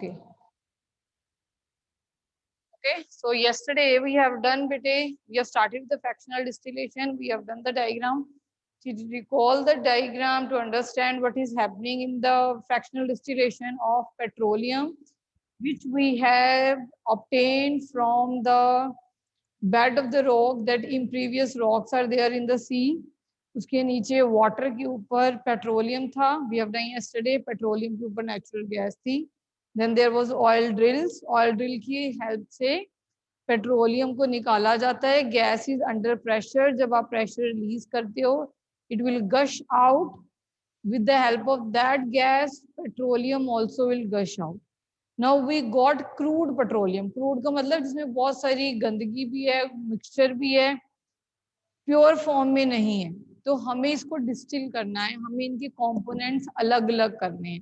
Okay. Okay. So yesterday we have done, bete, we have started the fractional distillation. We have done the diagram. To recall the diagram to understand what is happening in the fractional distillation of petroleum, which we have obtained from the bed of the rock that in previous rocks are there in the sea. उसके नीचे water के ऊपर petroleum था. We have done yesterday. Petroleum के ऊपर natural gas थी. Then there was oil drills. Oil drill की help से पेट्रोलियम को निकाला जाता है. Gas is under pressure. जब आप प्रेशर रिलीज करते हो, it will gush out. With the help of that gas, petroleum also will gush out. Now we got crude petroleum. Crude का मतलब जिसमें बहुत सारी गंदगी भी है, मिक्सचर भी है, प्योर फॉर्म में नहीं है. तो हमें इसको डिस्टिल करना है. हमें इनके कंपोनेंट्स अलग अलग करने हैं.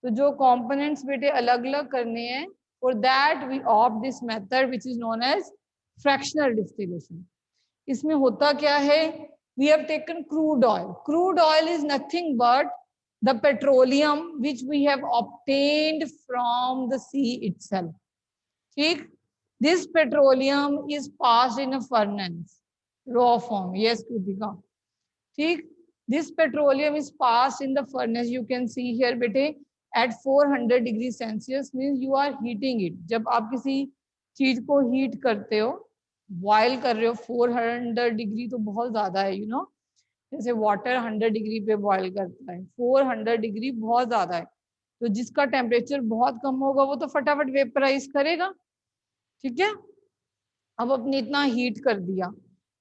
तो जो कंपोनेंट्स बेटे अलग अलग करने हैं, for that we opt this method which is known as fractional distillation. इसमें होता क्या है? We have taken crude oil. Crude oil is nothing but the petroleum which we have obtained from the sea itself. ठीक? This petroleum is passed in a furnace, raw form. Yes, Kritika. ठीक? This petroleum is passed in the furnace. You can see here, बेटे, at 400 degree Celsius means you are heating it. जब आप किसी चीज को heat करते हो, boil कर रहे हो, 400 डिग्री तो बहुत ज्यादा है, जैसे वाटर 100 डिग्री पे बॉयल करता है, 400 डिग्री बहुत ज्यादा है. तो जिसका टेम्परेचर बहुत कम होगा वो तो फटाफट वेपराइज करेगा. ठीक है. अब अपने इतना हीट कर दिया.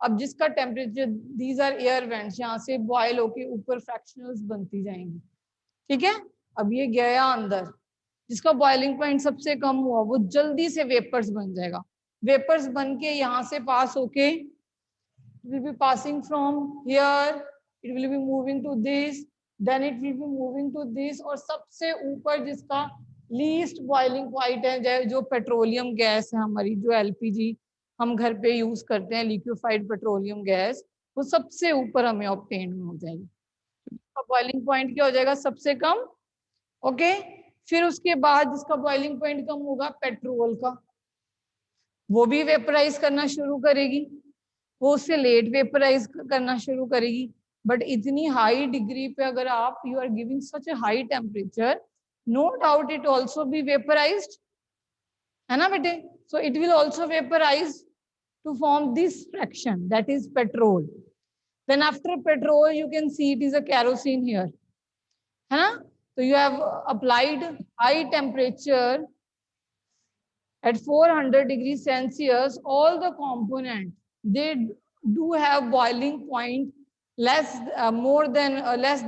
अब जिसका temperature, these are air vents, यहाँ से बॉयल होके ऊपर फ्रैक्शनल्स बनती जाएंगी. ठीक है. अब ये गया अंदर, जिसका बॉइलिंग पॉइंट सबसे कम हुआ वो जल्दी से वेपर्स बन जाएगा. वेपर्स बन के यहाँ से पास होके will be passing from here, it will be moving to this, then it will be moving to this. और सबसे ऊपर जिसका लीस्ट बॉइलिंग पॉइंट है, जो पेट्रोलियम गैस है हमारी, जो एलपीजी हम घर पे यूज करते हैं, लिक्विफाइड पेट्रोलियम गैस, वो सबसे ऊपर हमें ऑब्टेन हो जाएगी. बॉइलिंग पॉइंट क्या हो जाएगा? सबसे कम. ओके. फिर उसके बाद जिसका बॉइलिंग पॉइंट कम होगा, पेट्रोल का, वो भी वेपराइज करना शुरू करेगी. वो उससे लेट वेपराइज करना शुरू करेगी. बट इतनी हाई डिग्री पे अगर आप, you are giving such a high temperature, no doubt it also be vaporized, है ना बेटे? So it will also vaporize to form this fraction, that is petrol. Then after petrol, you can see it is a kerosene here, है ना? So you have applied high temperature at 400 degrees Celsius. All the components, they do have boiling point less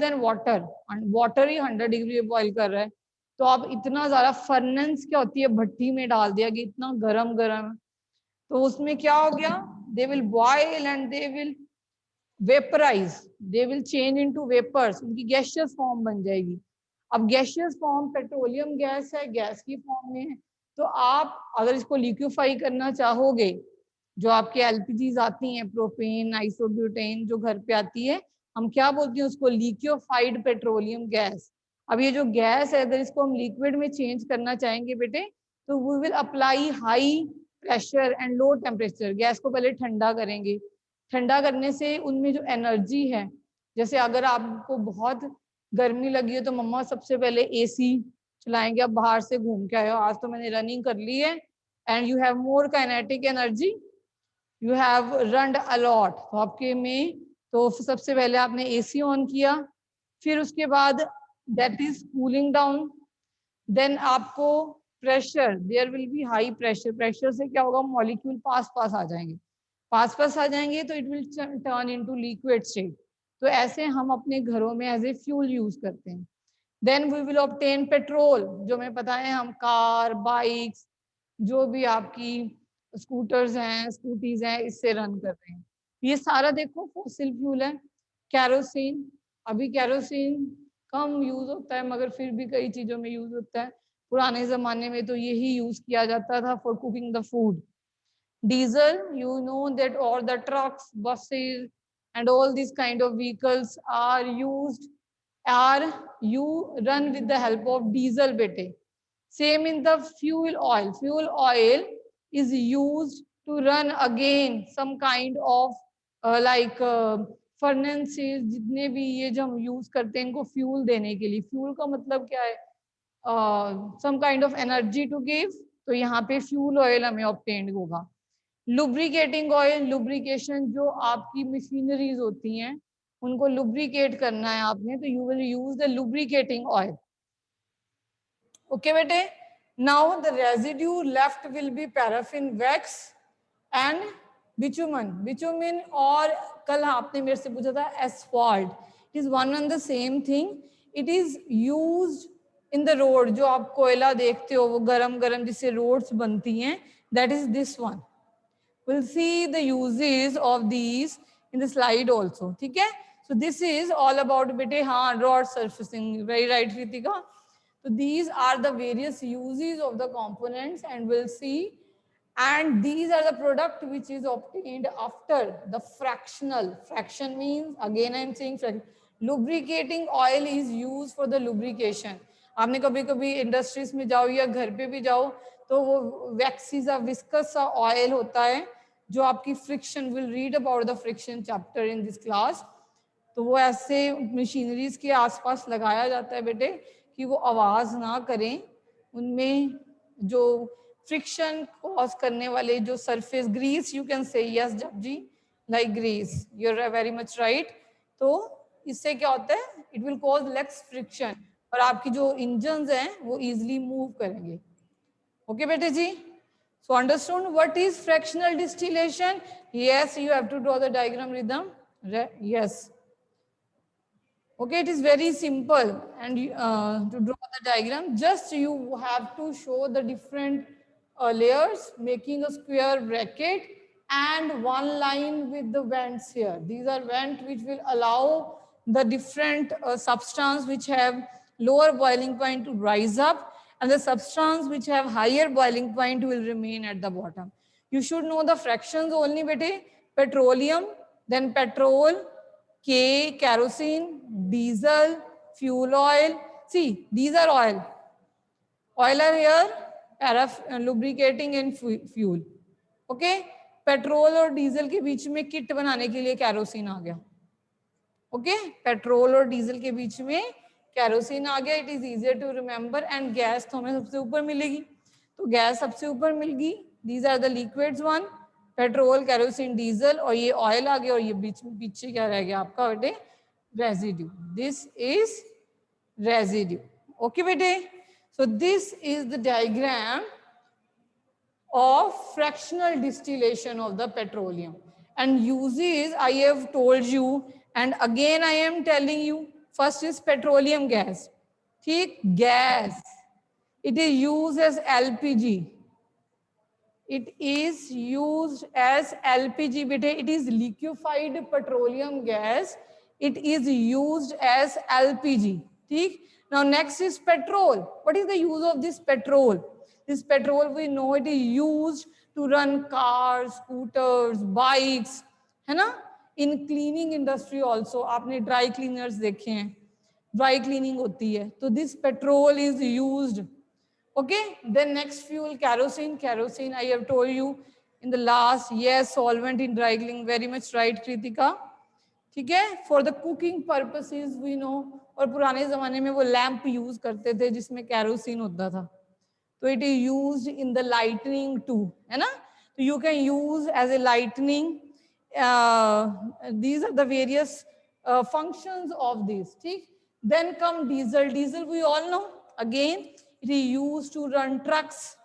than water, and water he 100 degree पे boil कर रहा है. तो आप इतना ज्यादा, फर्नेस क्या होती है, भट्टी में डाल दिया कि इतना गरम गरम, तो उसमें क्या हो गया? They will boil and they will vaporise, they will change into vapours. उनकी गैसियस फॉर्म बन जाएगी. अब गैसियस फॉर्म पेट्रोलियम गैस है, गैस की फॉर्म में है. तो आप अगर इसको लिक्विफाई करना चाहोगे, जो आपके एलपीजीज आती हैं, प्रोपेन, आइसोब्यूटेन, जो घर पे आती है, हम क्या बोलते हैं उसको? Liquefied petroleum gas. अब ये जो गैस है, अगर इसको हम लिक्विड में चेंज करना चाहेंगे बेटे, तो we will apply high pressure and low temperature. Gas को पहले ठंडा करेंगे. ठंडा करने से उनमें जो एनर्जी है, जैसे अगर आपको बहुत गर्मी लगी है तो मम्मा सबसे पहले एसी चलाएंगे. आप बाहर से घूम के आए हो, आज तो मैंने रनिंग कर ली है, and you have more kinetic energy, you have run a lot. तो आपके में, तो सबसे पहले आपने एसी ऑन किया, फिर उसके बाद that is cooling down. Then आपको pressure, there will be high pressure. Pressure से क्या होगा? मॉलिक्यूल पास पास आ जाएंगे. पास आ जाएंगे तो it will turn into liquid state. तो ऐसे हम अपने घरों में एज ए फ्यूल यूज करते हैं. Then we will obtain petrol, जो मैं पता है हम कार, बाइक्स, जो भी आपकी स्कूटर्स हैं, स्कूटीज हैं, इससे रन कर रहे हैं. ये सारा देखो फॉसिल फ्यूल है. कैरोसिन, अभी कैरोसिन कम यूज होता है, मगर फिर भी कई चीजों में यूज होता है. पुराने जमाने में तो यही यूज किया जाता था for cooking the food. Diesel, you know that all the trucks, buses and all these kind of vehicles are you run with the help of diesel bete. Same in the fuel oil. Fuel oil is used to run again some kind of like furnaces, जितने भी ये जो हम use करते हैं इनको fuel देने के लिए. फ्यूल का मतलब क्या है? Some kind of energy to give. तो यहाँ पे फ्यूल ऑयल हमें ऑब्टेन्ड होगा. लुब्रिकेटिंग ऑयल, लुब्रिकेशन जो आपकी मशीनरीज होती हैं उनको लुब्रिकेट करना है आपने, तो you will use the lubricating oil. Okay बेटे. Now the residue left will be paraffin wax and bitumen. Bitumen और कल आपने मेरे से पूछा था asphalt. It is one and the same thing. It is used in the road. जो आप कोयला देखते हो वो गरम गरम जिससे रोड्स बनती हैं, that is this one. We'll see the uses of these in the slide also. ठीक है. So this is all about बेटे हाँ rod surfacing. Very right Ritika. So these are the various uses of the components and we'll see. And these are the product which is obtained after the fractional. Fraction means again I'm saying lubricating oil is used for the lubrication. आपने कभी कभी industries में जाओ या घर पे भी जाओ तो वो वैक्सी सा विस्कस सा ऑयल होता है जो आपकी friction, will read about the friction chapter in this class. तो वो ऐसे मशीनरीज के आसपास लगाया जाता है बेटे कि वो आवाज ना करें. उनमें जो फ्रिक्शन कॉज करने वाले जो surface grease, you can say yes जब जी, like grease, you are very much right. तो इससे क्या होता है? It will cause less friction और आपकी जो इंजन्स हैं वो इजिली मूव करेंगे. ओके बेटे जी. So understood what is fractional distillation? Yes, you have to draw the diagram rhythm. Yes. Okay, it is very simple and to draw the diagram, just you have to show the different layers making a square bracket and one line with the vents here. These are vents which will allow the different substance which have lower boiling point to rise up and the substance which have higher boiling point will remain at the bottom. You should know the fractions only bete. Petroleum, then petrol, K, kerosene, diesel, fuel oil. See, these are oil. Oil are here, lubricating and fuel. Okay? Petrol और diesel के बीच में kit बनाने के लिए kerosene आ गया. Okay, petrol और diesel के बीच में कैरोसिन आ गया. It is easier to remember. And gas तो हमें सबसे ऊपर मिलेगी, तो गैस सबसे ऊपर मिल गई. These are the liquids one, petrol, kerosene, diesel, और ये ऑयल आ गया. और ये बीच में पीछे क्या रह गया आपका बेटे? Residue. This is residue. Okay बेटे. So this is the diagram of fractional distillation of the petroleum. And uses I have told you, and again I am telling you. First is petroleum gas. ठीक, gas. It is used as LPG. It is used as LPG bete. It is liquefied petroleum gas. It is used as LPG. ठीक. Now next is petrol. What is the use of this petrol? This petrol we know it is used to run cars, scooters, bikes, है ना? In cleaning industry also. आपने dry cleaners देखे हैं, dry cleaning होती है, तो this petrol is used. Okay, then next fuel, kerosene. Kerosene I have told you in the last, yes, solvent in dry cleaning. Very much right Kritika. ठीक है, for the cooking purposes we know. और पुराने जमाने में वो lamp use करते थे जिसमें कैरोसिन होता था. तो it is used in the lightning to, है ना? तो you can use as a lightning. These are the various functions of this. ठीक. Then come diesel. Diesel we all know. Again it is used to run trucks.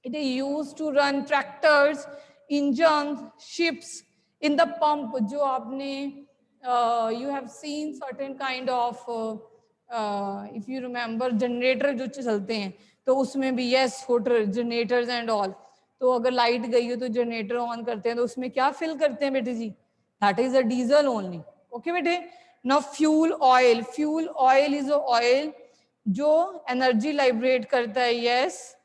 It is used to run tractors, engine, ships. In the pump जो आपने you have seen certain kind of, if you remember, generator जो चलते हैं तो उसमें भी yes, voter generators and all. तो अगर लाइट गई हो तो जनरेटर ऑन करते हैं तो उसमें क्या फिल करते हैं बेटे जी? That is a diesel only. Okay बेटे. Now fuel oil. Fuel oil is a oil जो एनर्जी लाइब्रेट करता है. यस,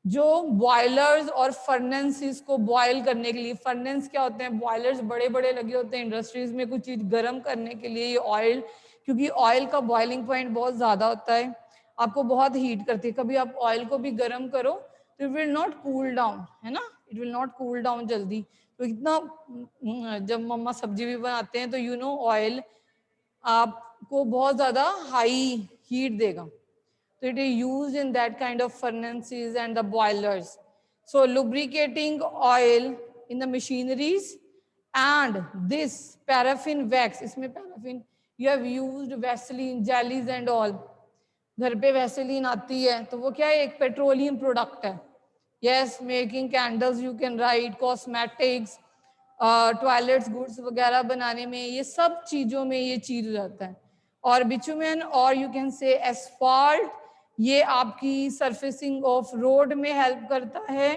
जो बॉयलर्स और फर्नेंसेस को बॉयल करने के लिए. फर्नेंस क्या होते हैं? बॉयलर्स बड़े बड़े लगे होते हैं इंडस्ट्रीज में कुछ चीज गर्म करने के लिए. ये ऑयल, क्योंकि ऑयल का बॉइलिंग पॉइंट बहुत ज्यादा होता है. आपको बहुत हीट करती है। कभी आप ऑयल को भी गर्म करो तो it will not cool down, है ना, it will not cool down जल्दी। तो इतना जब मम्मा सब्जी भी बनाते हैं तो यू नो ऑयल आपको बहुत ज्यादा हाई हीट देगा। So it is used in that kind of furnaces and the boilers. So lubricating oil in the machineries and this paraffin wax, इसमें paraffin you have used Vaseline, jellies and all. घर पे वैसेलिन आती है तो वो क्या है, एक पेट्रोलियम प्रोडक्ट है। Yes, making candles you can right, cosmetics, toilets goods वगैरह बनाने में, ये सब चीजों में ये चीज हो जाता है। और बिचुमेन और यू कैन से एस्फाल्ट, ये आपकी सरफेसिंग ऑफ रोड में हेल्प करता है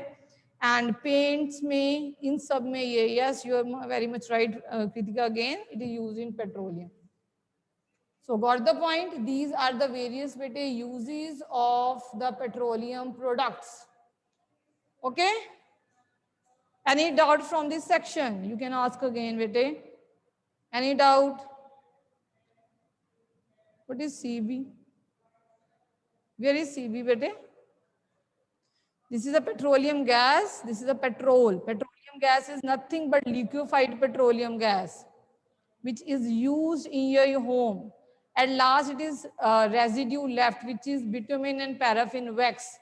एंड पेंट्स में, इन सब में ये। Yes, you are very much right Kritika, again it is used in petroleum. So got the point? These are the various uses of the petroleum products. Okay? Any doubt from this section? You can ask again, bete. Any doubt? What is CB? Where is CB, bete? This is a petroleum gas. This is a petrol. Petroleum gas is nothing but liquefied petroleum gas, which is used in your home. At last, it is residue left, which is bitumen and paraffin wax.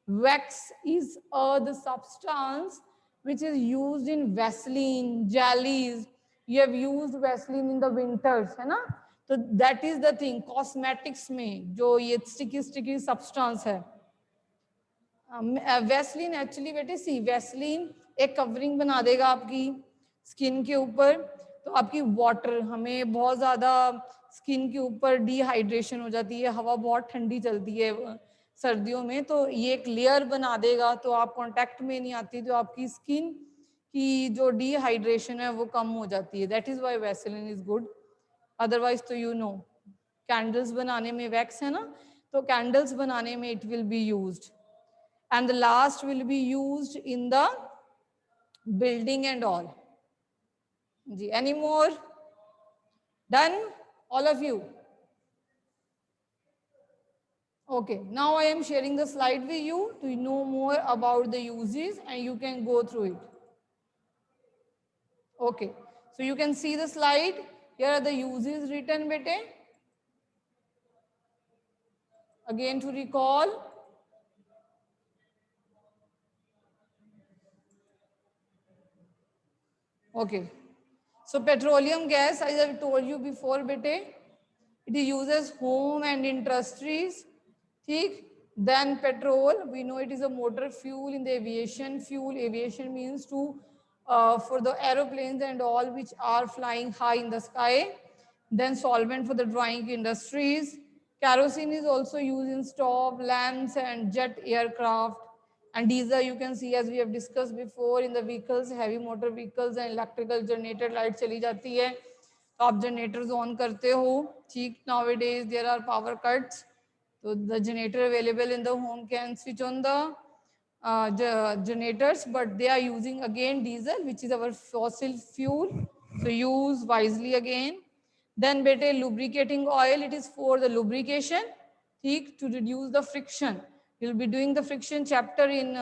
Wax is the substance which is used in Vaseline, jellies. You have used Vaseline in the winters, है ना? तो that is the thing. Cosmetics में जो ये sticky substance है. Vaseline actually बेटे सी, Vaseline एक covering बना देगा आपकी स्किन के ऊपर, तो आपकी वाटर, हमें बहुत ज़्यादा स्किन के ऊपर डिहाइड्रेशन हो जाती है, हवा बहुत ठंडी चलती है सर्दियों में, तो ये एक लेयर बना देगा, तो आप कांटेक्ट में नहीं आती, तो आपकी स्किन की जो डिहाइड्रेशन है वो कम हो जाती है। That is why Vaseline is good. Otherwise तो यू नो कैंडल्स बनाने में वैक्स है ना, तो कैंडल्स बनाने में it will be used. And the last will be used in the building and all. Any more? Done? All of you? Okay, now I am sharing the slide with you to know more about the uses and you can go through it. Okay, so you can see the slide. Here are the uses written, bete. Again to recall. Okay, so petroleum gas, as I have told you before, bete, it is used as home and industries. Then petrol, we know it is a motor fuel in the aviation fuel. Aviation means for the aeroplanes and all which are flying high in the sky. Then solvent for the drying industries. Kerosene is also used in stove, lamps and jet aircraft. And diesel you can see, as we have discussed before, in the vehicles, heavy motor vehicles and electrical generator light चली जाती है, तो आप generators on करते हो, ठीक। Nowadays there are power cuts, so the generator available in the home can switch on the generators, but they are using again diesel, which is our fossil fuel, so use wisely again. Then bete lubricating oil, it is for the lubrication, ठीक, to reduce the friction. You'll be doing the friction chapter in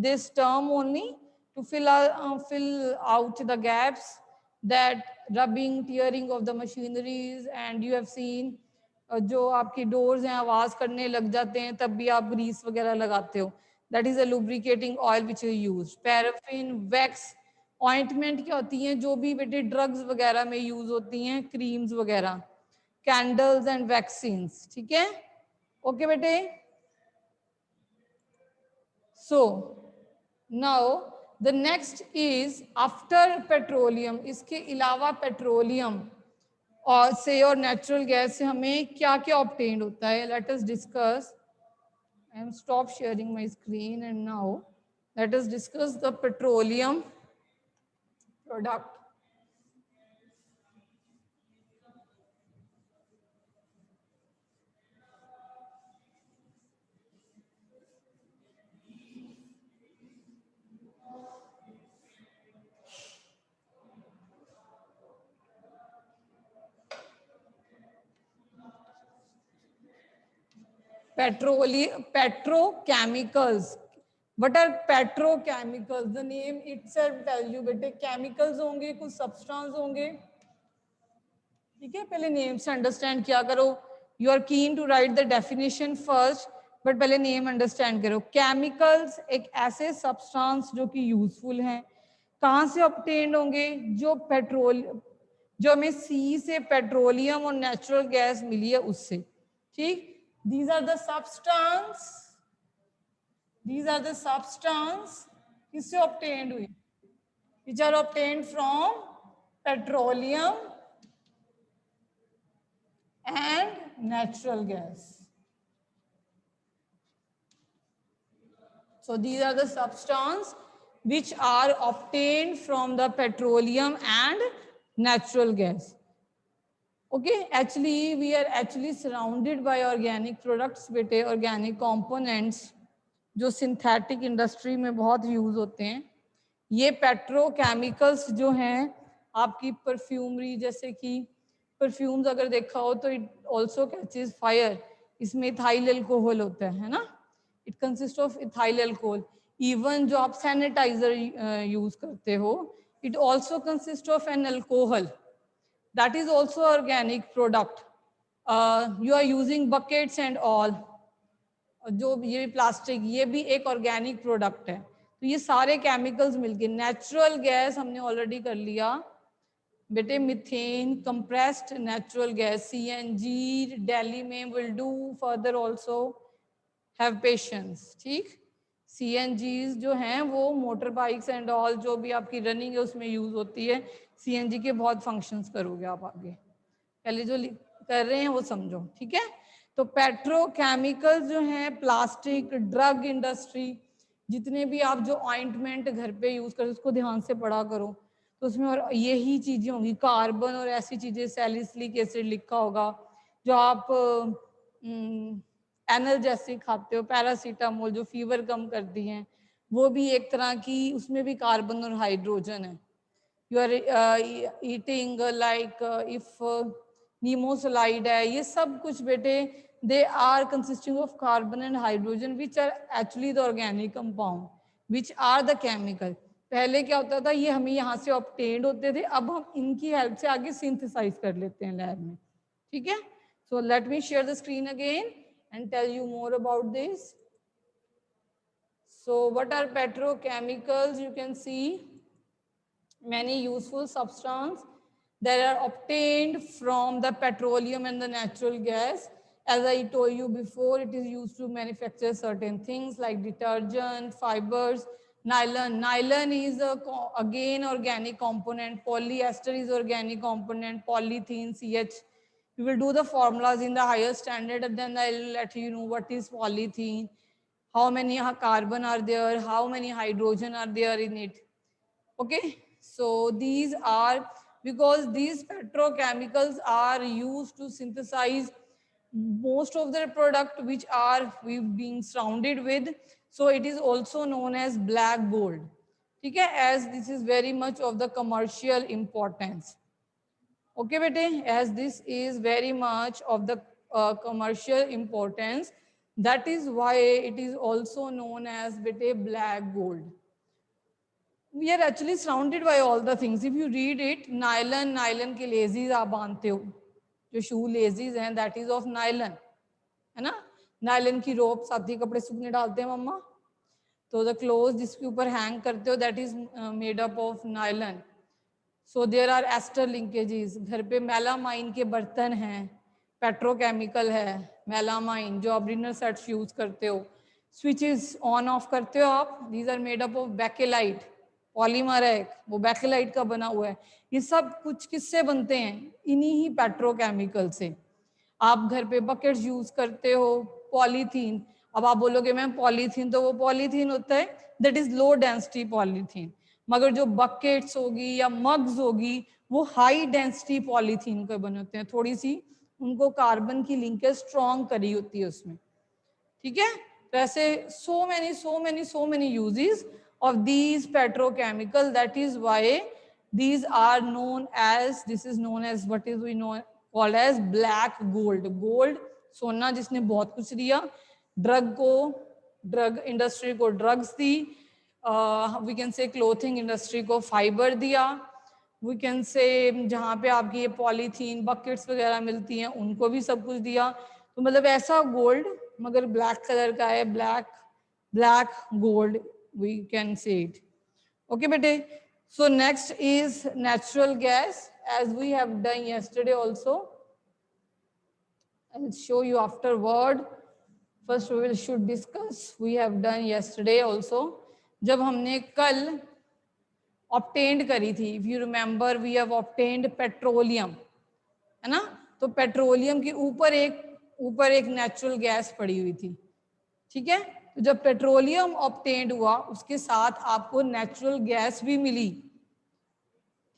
this term only, to fill out the gaps, that rubbing, tearing of the machineries, and you have seen जो आपकी doors हैं आवाज करने लग जाते हैं तब भी आप ग्रीस वगैरह लगाते हो, that is a lubricating oil which is used. Paraffin, wax, ointment क्या होती हैं, जो भी बेटे ड्रग्स वगैरह में यूज होती हैं, क्रीम्स वगैरह, कैंडल्स एंड वैक्सीन्स, ठीक है। ओके बेटे, so now the next is after petroleum, इसके अलावा पेट्रोलियम और से और नेचुरल गैस से हमें क्या क्या ऑब्टेन होता है, let us discuss. I am stop sharing my screen and now let us discuss the petroleum product. petrochemicals. What are petrochemicals? The name itself tells you बेटे chemicals होंगे, कुछ substance होंगे, ठीक है. पहले नेम से अंडरस्टैंड किया करो. You are keen to write the definition first, but पहले नेम अंडरस्टैंड करो. केमिकल्स एक ऐसे सब्सटेंस जो कि यूजफुल हैं. कहाँ से ऑब्टेन्ड होंगे? जो पेट्रोल, जो हमें सी से पेट्रोलियम और नेचुरल गैस मिली है उससे, ठीक. These are the substance, these are the substance किससे obtained हुई? which are obtained from petroleum and natural gas. So these are the substance which are obtained from the petroleum and natural gas. Okay, actually we are actually surrounded by organic products बेटे, organic components जो synthetic industry में बहुत use होते हैं. ये petrochemicals जो हैं आपकी परफ्यूमरी, जैसे कि परफ्यूम्स अगर देखा हो तो इट ऑल्सो कैचेज फायर. इसमें इथाइल अल्कोहल होता है ना. It consist of ethyl alcohol. Even जो आप सैनिटाइजर यूज करते हो, it also consist of an alcohol. That is also organic product. You are using buckets and all, जो ये प्लास्टिक, ये भी एक ऑर्गेनिक प्रोडक्ट है. तो ये सारे केमिकल्स मिलके. नेचुरल गैस हमने ऑलरेडी कर लिया बेटे, methane, compressed natural gas, CNG Delhi में will do further also, have patience, ठीक. सीएनजीज जो हैं वो मोटर बाइक्स एंड ऑल जो भी आपकी रनिंग है उसमें यूज होती है. सीएनजी के बहुत फंक्शंस करोगे आप आगे, पहले जो कर रहे हैं वो समझो, ठीक है. तो पेट्रोकेमिकल्स जो हैं, प्लास्टिक, ड्रग इंडस्ट्री, जितने भी आप जो ऑइंटमेंट घर पे यूज करते उसको ध्यान से पढ़ा करो. तो उसमें और यही चीजें होंगी, कार्बन और ऐसी चीजें, सैलिसिलिक एसिड लिखा होगा. जो आप एनाल्जेसिक खाते हो, पैरासीटामोल जो फीवर कम करती हैं, वो भी एक तरह की, उसमें भी कार्बन और हाइड्रोजन है. You are eating like if nimesulide है, ये सब कुछ बेटे they are consisting of carbon and hydrogen which are actually the organic compound which are the chemical. पहले क्या होता था, ये हमें यहाँ से ऑब्टेन्ड होते थे, अब हम इनकी हेल्प से आगे सिंथेसाइज कर लेते हैं लैब में, ठीक है. So let me share the screen again and tell you more about this. So what are petrochemicals? You can see many useful substances that are obtained from the petroleum and the natural gas. As I told you before, it is used to manufacture certain things like detergent, fibers, nylon. Nylon is again organic component. Polyester is organic component. Polythene, CH. We will do the formulas in the higher standard, and then I'll let you know what is polythene, how many carbon are there, how many hydrogen are there in it. Okay, so these are, because these petrochemicals are used to synthesize most of the product which are we being surrounded with. So it is also known as black gold, okay, as this is very much of the commercial importance. Okay bete, as this is very much of the commercial importance, that is why it is also known as bete black gold. We are actually surrounded by all the things. If you read it, nylon, nylon के लेजीज आप बांधते हो, जो शू लेजीज हैं, that is of nylon, है ना. Nylon की रोप साथी कपड़े सूखने डालते हैं मम्मा, तो द क्लोथ जिसके ऊपर हैंग करते हो that is made up of nylon. So there are ester linkages. घर पे मेलामाइन के बर्तन हैं, पेट्रोकेमिकल है मेलामाइन, जो आप डिनर सेट्स यूज करते हो. स्विचेस ऑन ऑफ करते हो आप, these are made up of bakelite, polymer है वो बेकेलाइट का बना हुआ है. ये सब कुछ किससे बनते हैं? इन्हीं ही पेट्रोकेमिकल से. आप घर पे बकेट्स यूज करते हो, पॉलीथीन. अब आप बोलोगे मैम पॉलीथीन, तो वो पॉलीथीन होता है that is low density polythene, मगर जो बकेट्स होगी या मग्स होगी वो हाई डेंसिटी पॉलीथीन के बने होते हैं. थोड़ी सी उनको कार्बन की लिंकेज स्ट्रॉन्ग करी होती है उसमें, ठीक है. तो ऐसे so many uses of these petrochemical. That is why these are known as, this is known as what is we know called as black gold. Gold सोना जिसने बहुत कुछ दिया, ड्रग इंडस्ट्री को ड्रग्स दी, we can say clothing industry को fibre दिया, we can say जहाँ पे आपकी ये पॉलीथीन बकेट्स वगैरह मिलती हैं उनको भी सब कुछ दिया। तो मतलब ऐसा गोल्ड मगर ब्लैक कलर का है, black gold we can say it. Okay बेटे, so next is natural gas as we have done yesterday also. I'll show you afterward. First we should discuss we have done yesterday also. जब हमने कल obtained करी थी, if you remember we have obtained petroleum, है ना? तो petroleum के ऊपर एक नेचुरल गैस पड़ी हुई थी, ठीक है? तो जब पेट्रोलियम ऑब्टेन्ड हुआ उसके साथ आपको नेचुरल गैस भी मिली,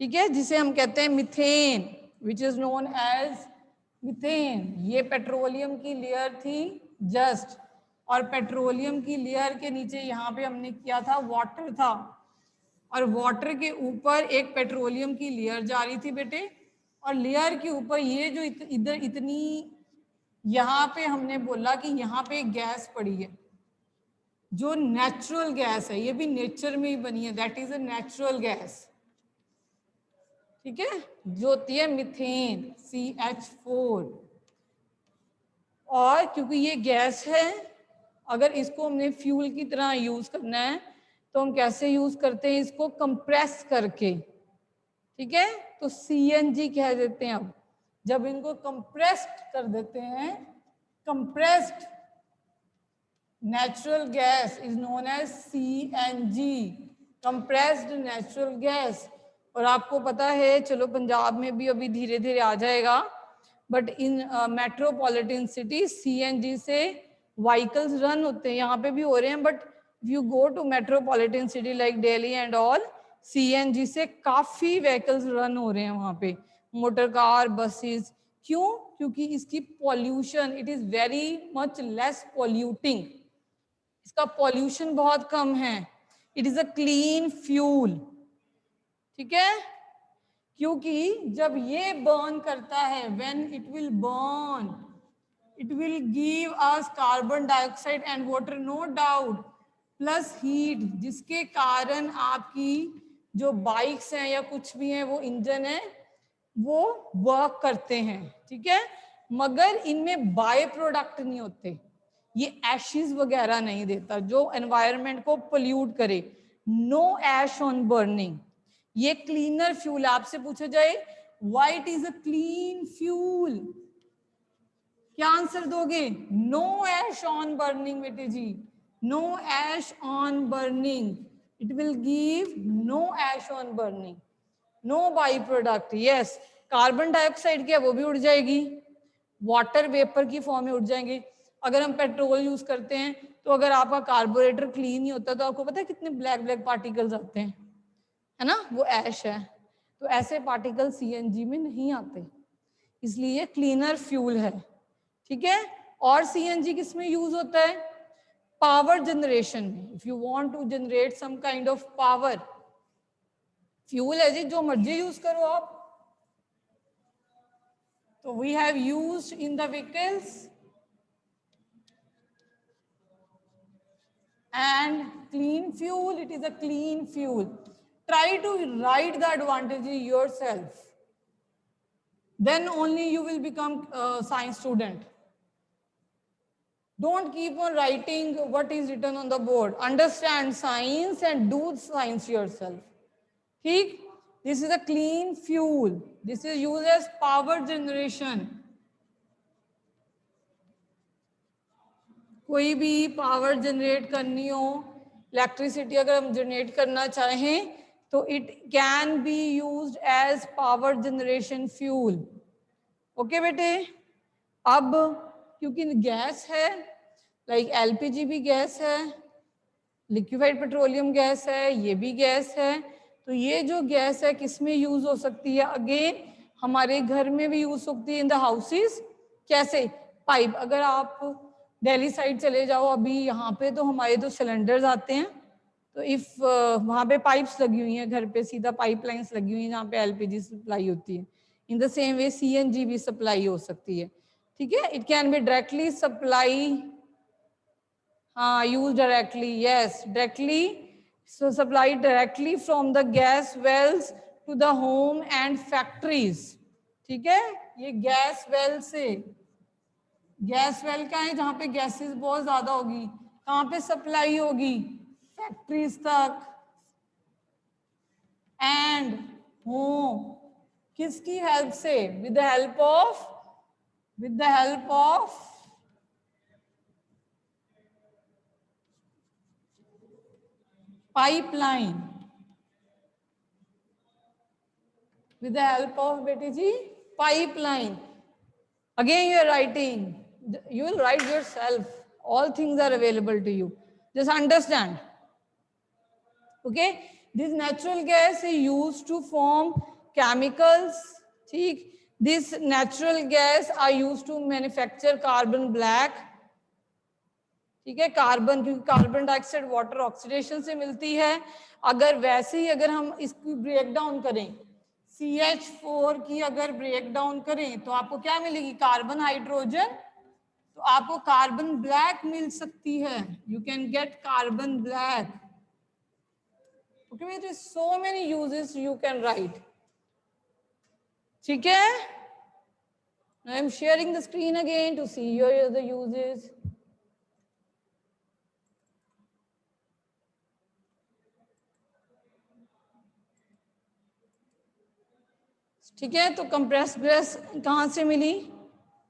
ठीक है, जिसे हम कहते हैं methane, which is known as methane. ये पेट्रोलियम की लेयर थी जस्ट, और पेट्रोलियम की लेयर के नीचे यहाँ पे हमने किया था वाटर था, और वाटर के ऊपर एक पेट्रोलियम की लेयर जा रही थी बेटे, और लेयर के ऊपर ये जो इधर इतनी यहाँ पे हमने बोला कि यहाँ पे एक गैस पड़ी है जो नेचुरल गैस है, ये भी नेचर में ही बनी है, that is a natural gas, ठीक है, जो होती है मीथेन CH4। और क्योंकि ये गैस है, अगर इसको हमने फ्यूल की तरह यूज करना है तो हम कैसे यूज करते हैं इसको, कंप्रेस करके, ठीक है, तो CNG कह देते हैं। अब जब इनको कंप्रेस्ड कर देते हैं, compressed natural gas is known as CNG, compressed natural gas. और आपको पता है, चलो पंजाब में भी अभी धीरे धीरे आ जाएगा, but in metropolitan city CNG से व्हीकल्स रन होते हैं, यहाँ पे भी हो रहे हैं, but you go to metropolitan city like Delhi and all, CNG से काफी व्हीकल्स रन हो रहे हैं वहां पे, मोटर कार, बसेस। क्यों? क्योंकि इसकी pollution, it is very much less polluting, इसका पॉल्यूशन बहुत कम है, it is a clean fuel, ठीक है, क्योंकि जब ये बर्न करता है, when it will burn, it will give us carbon dioxide and water, no doubt, plus heat, जिसके कारण आपकी जो बाइक्स हैं या कुछ भी हैं, वो इंजन है, वो वर्क करते हैं, ठीक है, मगर इनमें बाय प्रोडक्ट नहीं होते, ये एशेस वगैरह नहीं देता जो एनवायरनमेंट को पोल्यूट करे, नो एश ऑन बर्निंग, ये क्लीनर फ्यूल। आपसे पूछा जाए why it is a clean fuel, क्या आंसर दोगे? नो एश ऑन बर्निंग बेटे जी, no ash on burning, it will give no ash on burning, no by product. Yes, carbon dioxide क्या वो भी उड़ जाएगी, वाटर वेपर की फॉर्म में उड़ जाएंगे। अगर हम पेट्रोल यूज करते हैं तो अगर आपका कार्बोरेटर क्लीन नहीं होता तो आपको पता है कितने ब्लैक ब्लैक पार्टिकल्स आते हैं, है ना, वो ऐश है। तो ऐसे पार्टिकल CNG में नहीं आते, इसलिए क्लीनर फ्यूल है, ठीक है। और CNG किस में यूज होता है? पावर जनरेशन में। If you want to generate some kind of power, fuel है जी, जो मर्जी यूज करो आप। तो we have used in the vehicles and clean fuel, it is a clean fuel. Try to write the advantages yourself, then only you will become a science student. Don't keep on writing what is written on the board. Understand science and do science yourself. ठीक? This is a clean fuel. This is used as power generation. कोई भी power generate करनी हो, electricity अगर हम generate करना चाहें तो it can be used as power generation fuel. Okay बेटे, अब क्योंकि गैस है, लाइक LPG भी गैस है, लिक्विफाइड पेट्रोलियम गैस है, ये भी गैस है, तो ये जो गैस है किस में यूज हो सकती है? अगेन हमारे घर में भी यूज होती है, इन द हाउसेस। कैसे? पाइप। अगर आप दिल्ली साइड चले जाओ अभी, यहाँ पे तो हमारे तो सिलेंडर्स आते हैं, तो इफ वहाँ पे पाइप्स लगी हुई हैं, घर पे सीधा पाइपलाइंस लगी हुई हैं जहाँ पे LPG सप्लाई होती है। In the same way CNG भी सप्लाई हो सकती है। ठीक है, it can be directly supply, use directly, yes, directly, so supplied directly from the gas wells to the home and factories. ठीक है, ये गैस वेल से, गैस वेल का है जहां पे गैसेस बहुत ज्यादा होगी, कहां पे सप्लाई होगी, फैक्ट्रीज तक एंड होम, किसकी हेल्प से, with the help of, with the help of pipeline, with the help of beti ji pipeline. Again you are writing, you will write yourself, all things are available to you, just understand. Okay, this natural gas is used to form chemicals. ठीक, this natural gas are used to manufacture carbon black. ठीक है, carbon, क्योंकि carbon dioxide water oxidation से मिलती है। अगर वैसे ही अगर हम इसकी ब्रेक डाउन करें, CH4 की अगर ब्रेक डाउन करें तो आपको क्या मिलेगी, कार्बन हाइड्रोजन, तो आपको कार्बन ब्लैक मिल सकती है, you can get carbon black. Okay, so many uses you can write. ठीक है, I am sharing the screen again to see your the uses. ठीक है, तो कंप्रेस्ड गैस कहां से मिली,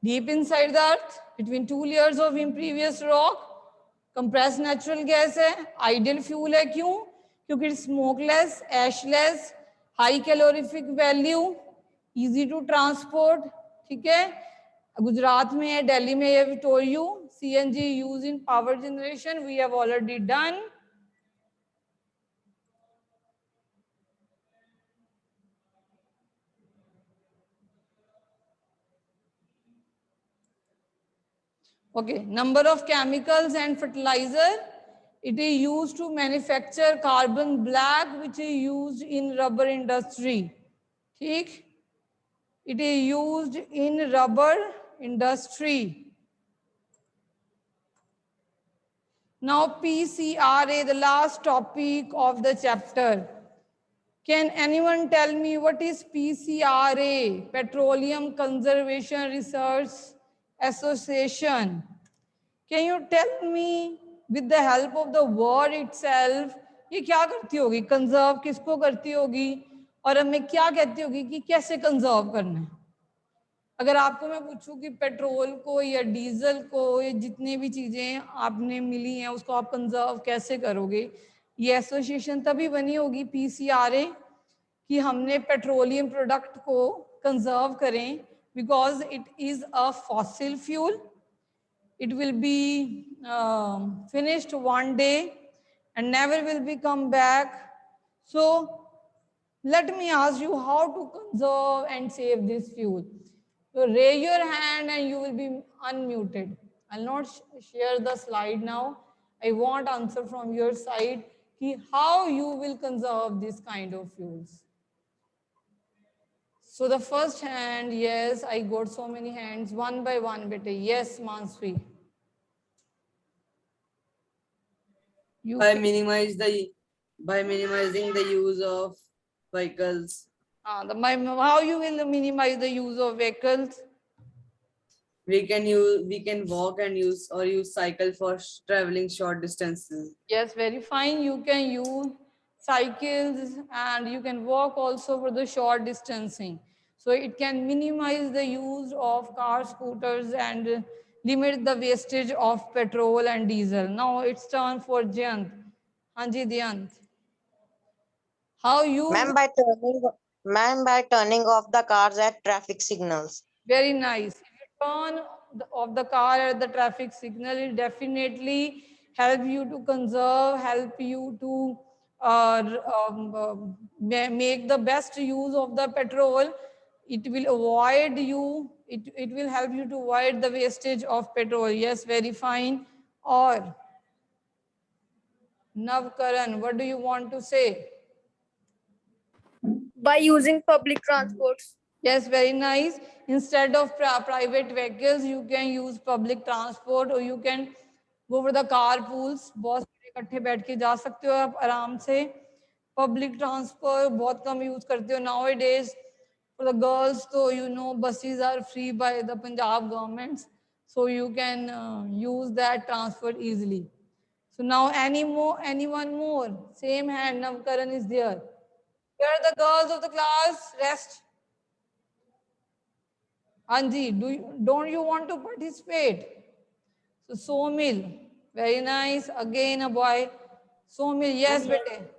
deep inside the earth between 2 layers of impervious rock, compressed natural gas है, ideal fuel है, क्यों, क्योंकि smokeless, ashless, high calorific value, easy to transport. ठीक है, गुजरात में है, दिल्ली में है, told you. CNG use in power generation, we have already done. Okay, number of chemicals and fertilizer. It is used to manufacture carbon black, which is used in rubber industry. ठीक, it is used in rubber industry. Now PCRA, the last topic of the chapter. Can anyone tell me what is PCRA? Petroleum Conservation Research Association. Can you tell me with the help of the word itself, ये क्या करती होगी, conserve किसको करती होगी, और हमें क्या कहती होगी कि कैसे कंजर्व करना है। अगर आपको मैं पूछूं कि पेट्रोल को या डीजल को या जितने भी चीजें आपने मिली हैं उसको आप कंजर्व कैसे करोगे, ये एसोसिएशन तभी बनी होगी PCRA कि हमने पेट्रोलियम प्रोडक्ट को कंजर्व करें, because it is a fossil fuel, it will be finished one day and never will be come back. So let me ask you how to conserve and save this fuel. So raise your hand and you will be unmuted. I'll not share the slide now. I want answer from your side ki how you will conserve this kind of fuels. So the first hand, yes, I got so many hands, one by one, bete. Yes, Mansvi. By minimizing the use of vehicles. How you will minimize the use of vehicles? We can walk and use cycle for traveling short distances. Yes, very fine. You can use cycles and you can walk also for the short distancing. So it can minimize the use of cars, scooters, and limit the wastage of petrol and diesel. Now it's turn for Jayant. Hanji Jayant. How you? Ma'am, by turning off the cars at traffic signals. Very nice. If you turn off the car at the traffic signal, it definitely help you to conserve, help you to make the best use of the petrol. It will avoid you, it will help you to avoid the wastage of petrol. Yes, very fine. Or Navkaran, what do you want to say? By using public transports. Yes, very nice. Instead of private vehicles, you can use public transport or you can go for the carpools. बहुत सारे इकट्ठे बैठ के जा सकते हो आप आराम से. Public transport बहुत कम use करते हो nowadays. For the girls, so you know, buses are free by the Punjab governments, so you can use that transport easily. So now anyone more? Same hand, Navkaran is there. Here are the girls of the class. Rest. Anji, don't you want to participate? So Somil, very nice. Again a boy. Somil, yes, Yes. bete.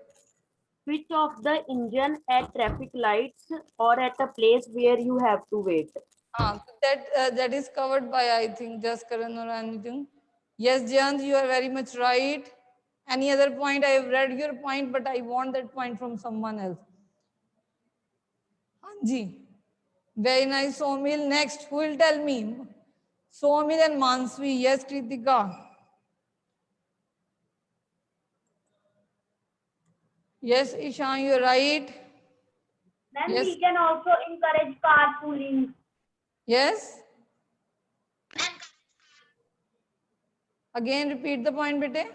Switch off the engine at traffic lights or at a place where you have to wait. That is covered by, I think, just Karan or anything. Yes, Jayant, you are very much right. Any other point? I have read your point, but I want that point from someone else. Anji, very nice. Somil, next, who will tell me? Somil and Mansvi. Yes, Kritika. Yes, Ishan, you're right. Then Yes. we can also encourage carpooling. Yes. Again, repeat the point, bete.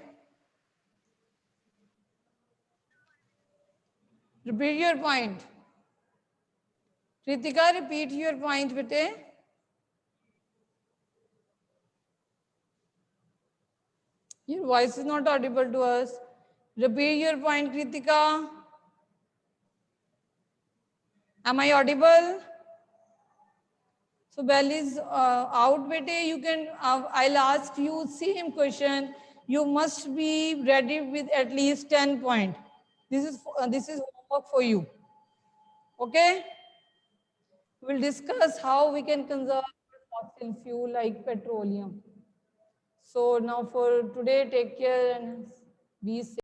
Repeat your point. Kritika, repeat your point, bete. Your voice is not audible to us. Repeat your point, Kritika. Am I audible? So Bell is out, bete. You can. I'll ask you same question. You must be ready with at least 10 points. This is homework for you. Okay. We'll discuss how we can conserve fossil fuel like petroleum. So now for today, take care and be safe.